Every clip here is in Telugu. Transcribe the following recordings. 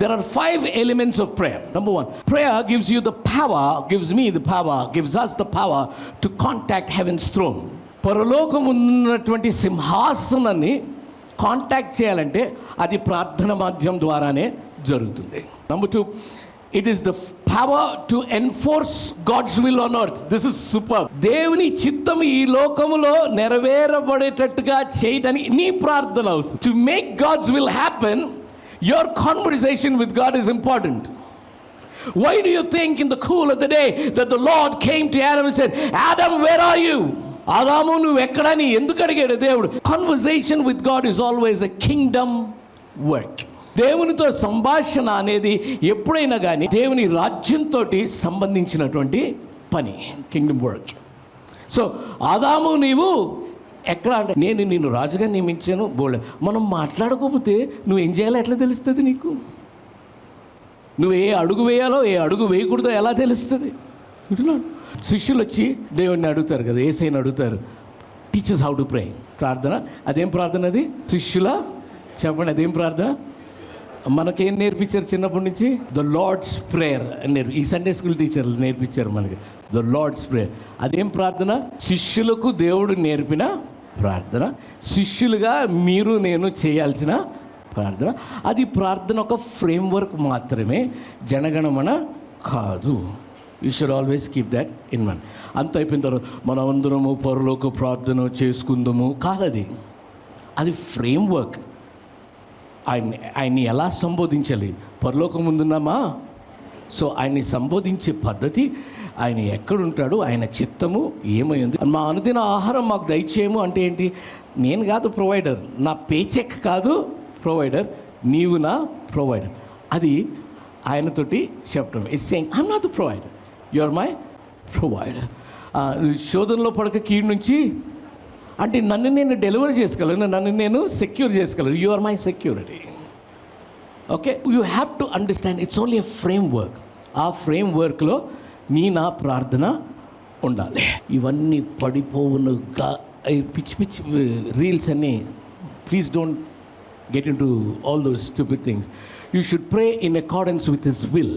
there are 5 elements of prayer. Number 1, prayer gives you the power, gives me the power, gives us the power to contact heaven's throne. పరలోకమున్నటువంటి సింహాసనాన్ని కాంటాక్ట్ చేయాలంటే అది ప్రార్థన మాధ్యమం ద్వారానే జరుగుతుంది. Number 2, it is the power to enforce God's will on earth. This is super. దేవుని చిత్తం ఈ లోకములో నెరవేరబడేటట్టుగా చేయడానికి నీ ప్రార్థన అవసరం. To make God's will happen, your conversation with God is important. Why do you think in the cool of the day that the Lord came to Adam and said, Adam, where are you? ఆదాము నువ్వు ఎక్కడని ఎందుకు అడిగాడు దేవుడు? Conversation with God is always a kingdom work. దేవునితో సంభాషణ అనేది ఎప్పుడైనా కానీ దేవుని రాజ్యంతో సంబంధించినటువంటి పని, కింగ్డమ్ వర్క్. సో ఆదాము నీవు ఎక్కడ అంటే నేను నిన్ను రాజుగా నియమించాను బోలే. మనం మాట్లాడుకోకపోతే నువ్వు ఏం చేయాలో ఎట్లా తెలుస్తుంది నీకు? నువ్వు ఏ అడుగు వేయాలో ఏ అడుగు వేయకూడదో ఎలా తెలుస్తుంది? శిష్యులు వచ్చి దేవుడిని అడుగుతారు కదా, యేసయ్యని అడుగుతారు, టీచర్స్ హౌ టు ప్రే. ప్రార్థన అదేం ప్రార్థన? అది శిష్యుల చెప్పండి, అదేం ప్రార్థన? మనకేం నేర్పించారు చిన్నప్పటి నుంచి? ద లార్డ్స్ ప్రేయర్ అని ఈ సండే స్కూల్ టీచర్లు నేర్పించారు మనకి, ద లార్డ్స్ ప్రేయర్. అదేం ప్రార్థన? శిష్యులకు దేవుడు నేర్పిన ప్రార్థన, శిష్యులుగా మీరు నేను చేయాల్సిన ప్రార్థన. అది ప్రార్థన ఒక ఫ్రేమ్వర్క్ మాత్రమే, జనగణమన కాదు. You should always keep that in mind. అంత అయిపోయిన తర్వాత మనం అందరము పరలోక ప్రార్థన చేసుకుందాము కాదది, అది ఫ్రేమ్వర్క్. ఆయన్ని ఎలా సంబోధించాలి? పరలోకం ముందున్నామా? సో ఆయన్ని సంబోధించే పద్ధతి, ఆయన ఎక్కడుంటాడు, ఆయన చిత్తము ఏమైంది. మా అనుదిన ఆహారం మాకు దయచేయము అంటే ఏంటి? నేను కాదు ప్రొవైడర్, నా పేచెక్ కాదు ప్రొవైడర్, నీవు నా ప్రొవైడర్. అది ఆయనతోటి చెప్పడం. It's saying I'm not the provider, you are my provider. శోధనలో పడక కీడు నుంచి అంటే నన్ను నేను డెలివరీ చేసుకోగలను, నన్ను నేను సెక్యూర్ చేసుకోగలను. You are my security. Okay, you have to understand it's only a framework. ఆ ఫ్రేమ్వర్క్లో నా ప్రార్థన ఉండాలి. ఇవన్నీ పడిపోవునుగా పిచ్చి పిచ్చి రీల్స్ అన్నీ, please don't get into all those stupid things. You should pray in accordance with his will.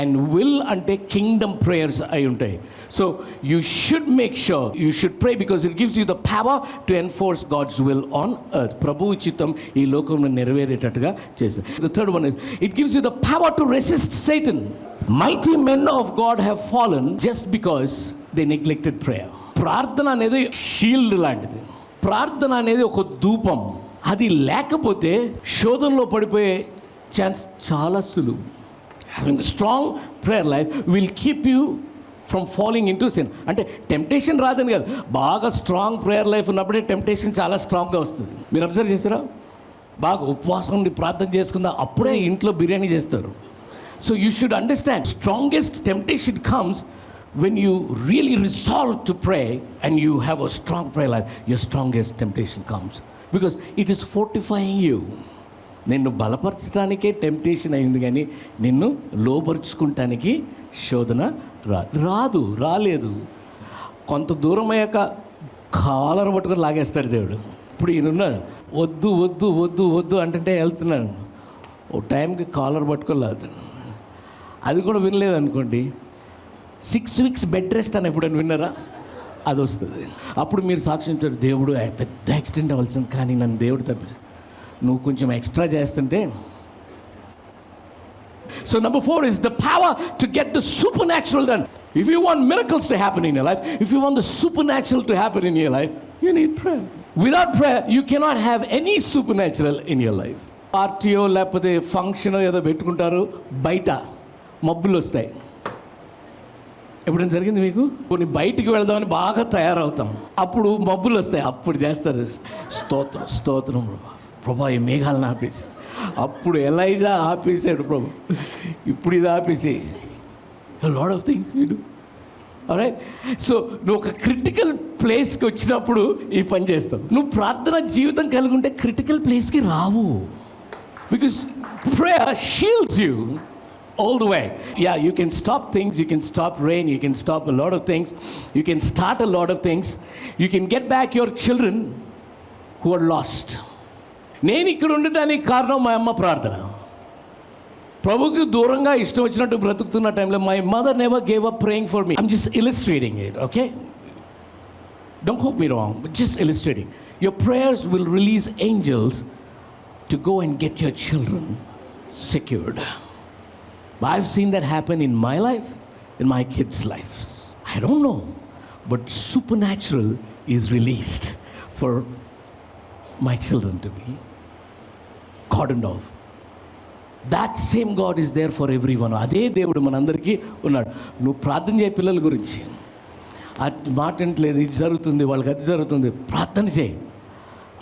And will ante kingdom prayers ayi untayi. So you should make sure you should pray because it gives you the power to enforce God's will on earth. Prabhu chittam ee lokamlo nereveretatuga chese. The third one is it gives you the power to resist Satan. Mighty men of God have fallen just because they neglected prayer. ప్రార్థన అనేది షీల్డ్ లాంటిది. ప్రార్థన అనేది ఒక ధూపం. అది లేకపోతే శోధనలో పడిపోయే ఛాన్స్ చాలా సులువు. Having strong prayer life will keep you from falling in to sin. అంటే టెంప్టేషన్ రాదని కాదు, బాగా స్ట్రాంగ్ ప్రేయర్ లైఫ్ ఉన్నప్పుడే టెంప్టేషన్ చాలా స్ట్రాంగ్గా వస్తుంది. మీరు అబ్జర్వ్ చేస్తారా? బాగా ఉపవాసం ఉండి ప్రార్థన చేసుకుందా అప్పుడే ఇంట్లో బిర్యానీ చేస్తారు. So you should understand strongest temptation comes when you really resolve to pray and you have a strong prayer life. Your strongest temptation comes because it is fortifying you. నిన్ను బలపరచడానికే టెంప్టేషన్ అయింది, కానీ నిన్ను లోపరుచుకుంటానికి శోధన రాలేదు. కొంత దూరం అయ్యాక కాలర్ పట్టుకొని లాగేస్తాడు దేవుడు. ఇప్పుడు ఈయనున్నాడు, వద్దు వద్దు వద్దు వద్దు అంటే వెళ్తున్నాను, ఓ టైంకి కాలర్ పట్టుకొని లాగుతాడు. అది కూడా వినలేదు అనుకోండి, 6 weeks బెడ్ రెస్ట్ అని ఎప్పుడైనా విన్నారా? అది వస్తుంది. అప్పుడు మీరు సాక్షించారు, దేవుడు పెద్ద యాక్సిడెంట్ అవ్వాల్సింది కానీ నన్ను దేవుడు తప్పి నువ్వు కొంచెం ఎక్స్ట్రా చేస్తుంటే. So number 4 is the power to get the supernatural done. If you want miracles to happen in your life, if you want the supernatural to happen in your life, you need prayer. Without prayer, you cannot have any supernatural in your life. పార్టీయో లేకపోతే ఫంక్షనో ఏదో పెట్టుకుంటారు, బయట మబ్బులు వస్తాయి. ఎప్పుడైనా జరిగింది మీకు? కొన్ని బయటికి వెళదామని బాగా తయారవుతాం, అప్పుడు మబ్బులు వస్తాయి, అప్పుడు చేస్తారు స్తోత్రం స్తోత్రం ప్రభా ఈ మేఘాలను ఆపేసి. అప్పుడు ఎలైజా ఆపేసాడు ప్రభు, ఇప్పుడు ఇది ఆపేసి. Lot of things you do. Alright. So నువ్వు ఒక క్రిటికల్ ప్లేస్కి వచ్చినప్పుడు ఈ పని చేస్తావు. నువ్వు ప్రార్థన జీవితం కలిగి ఉంటే క్రిటికల్ ప్లేస్కి రావు. Because prayer shields you all the way. Yeah, you can stop things, you can stop rain, you can stop a lot of things, you can start a lot of things, you can get back your children who are lost. నేను ఇక్కడ ఉండడానికి కారణం మా అమ్మ ప్రార్థన. ప్రభుకి దూరంగా ఇష్టం వచ్చినట్టు బ్రతుకుతున్న టైంలో my mother never gave up praying for me. I'm just illustrating it, okay? Don't hope me wrong, but just illustrating. Your prayers will release angels to go and get your children secured. I've seen that happen in my life, in my kids' lives. I don't know, but supernatural is released for my children to be cordoned off. That same God is there for everyone. అదే దేవుడు మనందరికీ ఉన్నాడు. నువ్వు ప్రార్థన చేయ పిల్లల గురించి, అది మాట వింటలేదు, ఇది జరుగుతుంది, వాళ్ళకి అది జరుగుతుంది, ప్రార్థన చేయి.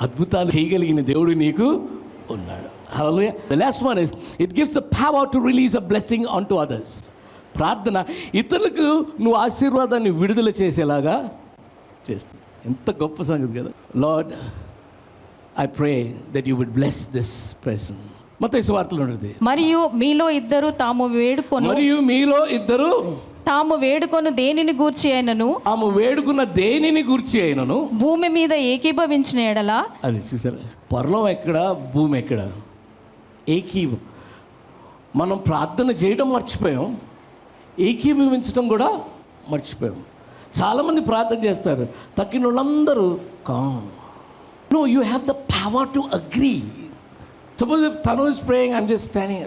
అద్భుతాలు చేయగలిగిన దేవుడు నీకు ఉన్నాడు. Hallelujah. The last one is, it gives the power to release a blessing onto others. ప్రార్థన ఇతరులకు నువ్వు ఆశీర్వాదాన్ని విడుదల చేసేలాగా చేస్తుంది. ఎంత గొప్ప సంగతి కదా. Lord, I pray that you would bless this person. మత్తయి సువార్తలో ఉన్నది, మరియు మీలో ఇద్దరు తాము వేడుకొను దేనిని గూర్చి అయినను, ఆమె వేడుకున్న దేనిని గూర్చి అయినను భూమి మీద ఏకీభవించిన ఎడల. అది చూసారా, పరలోకం ఎక్కడ, భూమి ఎక్కడ? మనం ప్రార్థన చేయడం మర్చిపోయాం, ఏకీభవించడం కూడా మర్చిపోయాం. చాలామంది ప్రార్థన చేస్తారు, తక్కిన వాళ్ళందరూ no, you have the power to agree. Suppose if Tanu is praying, I'm just standing,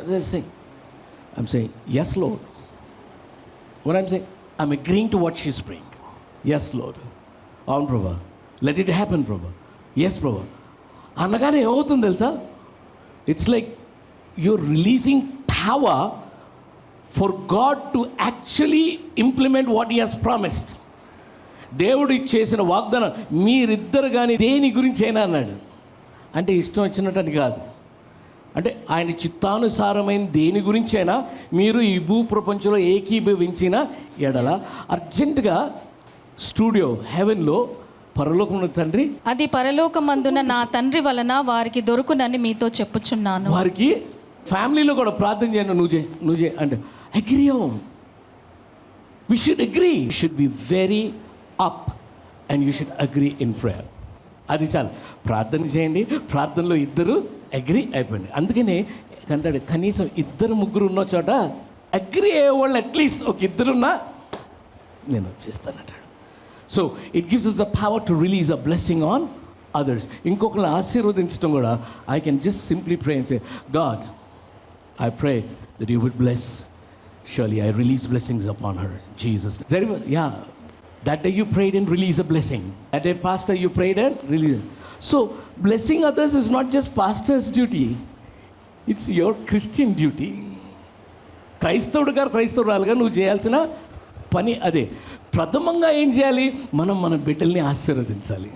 I'm saying, yes Lord. What I'm saying, I'm agreeing to what she's praying. Yes Lord. అవును ప్రభా, let it happen ప్రభా, yes ప్రభా అనగానే ఏమవుతుంది తెలుసా? It's like you're releasing power for God to actually implement what he has promised. దేవుడు చేసిన వాగ్దానం, మీరిద్దరు కానీ దేని గురించి అయినా అన్నాడు అంటే ఇష్టం వచ్చినట్టు అని కాదు, అంటే ఆయన చిత్తానుసారమైన దేని గురించి అయినా మీరు ఈ భూ ప్రపంచంలో ఏకీభవించిన ఎడల అర్జెంటుగా స్టూడియో హెవెన్లో పరలోకమున తండ్రి, అది పరలోకమందున నా తండ్రి వలన వారికి దొరుకునని మీతో చెప్పుచున్నాను. వారికి ఫ్యామిలీలో కూడా ప్రార్థన చేయండి, నువ్వు చేయి అంటే అగ్రీ అవ్వం. We should agree, should be very up and you should agree in prayer. అది చాలు, ప్రార్థన చేయండి, ప్రార్థనలో ఇద్దరు అగ్రీ అయిపోయింది. అందుకనే అంటాడు, కనీసం ఇద్దరు ముగ్గురు ఉన్న చోట అగ్రీ అయ్యేవాళ్ళు అట్లీస్ట్ ఒక ఇద్దరున్నా నేను వచ్చేస్తానంటాడు. So it gives us the power to release a blessing on others. ఇంకొకరిని ఆశీర్వదించడం కూడా, I can just simply pray and say, God, I pray that you would bless Shirley. I release blessings upon her, Jesus. Yeah, that day you prayed and release a blessing. That day, pastor, you prayed and release. So blessing others is not just pastor's duty, it's your Christian duty. క్రైస్తవురాలుగా నువ్వు చేయాల్సిన పని అదే. ప్రథమంగా ఏం చేయాలి? మన బిడ్డల్ని ఆశీర్వదించాలి.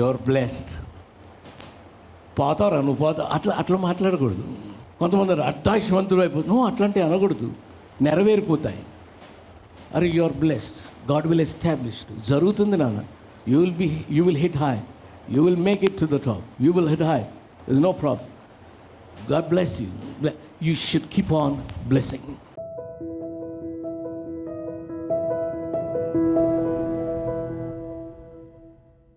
Your blessed. పోతారా నువ్వు అట్లా మాట్లాడకూడదు. కొంతమంది అట్టాశవంతుడు అయిపోతుంది, నువ్వు అట్లాంటివి అనకూడదు, నెరవేరిపోతాయి. అరే your blessed, God will establish. జరుగుతుంది నాన్న, you will hit high, you will make it to the top, you will hit high, is no problem. God bless you. You should keep on blessing.